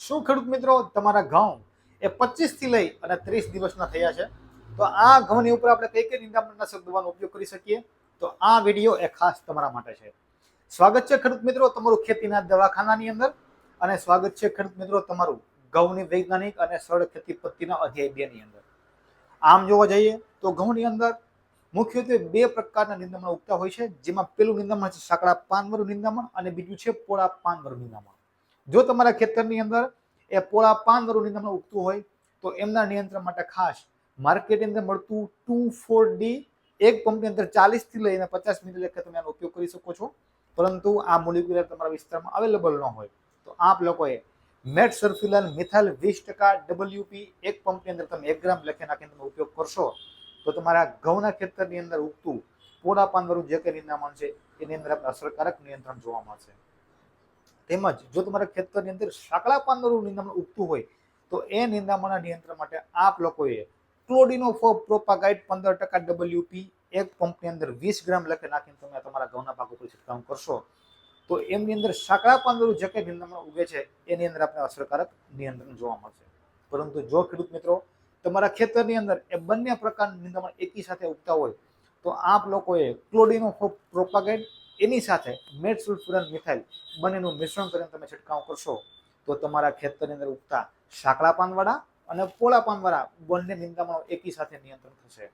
શું ખેડૂત મિત્રો તમારા ઘઉં એ 25 થી લઈ અને 30 દિવસના થયા છે? તો આ ઘઉંની ઉપર આપણે કઈ કઈ નિંદામણનાશક દવાનો ઉપયોગ કરી શકીએ? તો આ વિડીયો એ ખાસ તમારા માટે છે. સ્વાગત છે ખેડૂત મિત્રો તમારું ખેતીના દવાખાનાની અંદર, અને સ્વાગત છે ખેડૂત મિત્રો તમારું ઘઉંની વૈજ્ઞાનિક અને સરળ ખેતી પદ્ધતિના અધ્યાય 2 ની અંદર. આમ જોવા જઈએ તો ઘઉંની અંદર મુખ્યત્વે બે પ્રકારના નિંદામણ ઉગતા હોય છે, જેમાં પેલું નિંદામણ છે સાંકડા પાનવાળું નિંદામણ અને બીજું છે પોળા પાનવાળું નિંદામણ. જો તમારા ખેતરની અંદર એ પોળા પાનવાળું નિંદામણ ઉગતું હોય તો એમના નિયંત્રણ માટે ખાસ માર્કેટની અંદર મળતું 2,4-D એક પંપની અંદર 40 થી લઈને 50 મિલી લેખે તમે આનો ઉપયોગ કરી શકો છો. પરંતુ આ મોલિક્યુલર તમારા વિસ્તારમાં અવેલેબલ ન હોય તો આપ લોકોએ મેટ સલ્ફ્યુલન મિથાઇલ 20% WP એક પંપની અંદર તમે 1 ગ્રામ લેખે નાખીને તમે ઉપયોગ કરશો તો તમારા ઘઉંના ખેતરની અંદર ઉગતું પોળા પાનવાળું જે કંઈ નિંદામણ છે એની અંદર અસરકારક નિયંત્રણ જોવા મળશે. તેમજ જો તમારા ખેતરની અંદર સાંકડા પાનવાળું નિંદામણ ઉગતું હોય તો એ નિંદામણના નિયંત્રણ માટે આપ લોકોએ ક્લોડિનોફોસ પ્રોપાગાઇટ 15% WP એક પંપની અંદર 20 ગ્રામ લેખે નાખીને તમે તમારા ઘઉંના પાક ઉપર છંટકાવ કરશો તો એમની અંદર સાંકડા પાનવાળું જે કંઈ નિંદામણ ઉગે છે એની અંદર આપણે અસરકારક નિયંત્રણ જોવા મળશે. પરંતુ જો ખેડૂત મિત્રો તમારા ખેતરની અંદર એ બંને પ્રકારના નિંદામણ એકી સાથે ઉગતા હોય તો આપ લોકોએ ક્લોડિનોફોસ પ્રોપાગાઇટ એની સાથે મેટ સલ્ફ્યુરન મિથાઇલ બંનેનું મિશ્રણ કરીને તમે છંટકાવ કરશો તો તમારા ખેતરની અંદર ઉગતા સાંકડા પાનવાળા અને પોળા પાનવાળા બંને નિંદામણો એકી સાથે નિયંત્રણ થશે.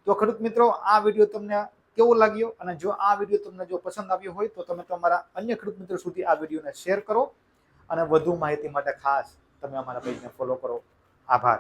તો ખેડૂત મિત્રો આ વિડીયો તમને કેવો લાગ્યો, અને જો આ વિડીયો તમને જો પસંદ આવ્યો હોય તો તમે તમારા અન્ય ખેડૂત મિત્રો સુધી આ વિડીયોને શેર કરો, અને વધુ માહિતી માટે ખાસ તમે અમારા પેજને ફોલો કરો. આભાર.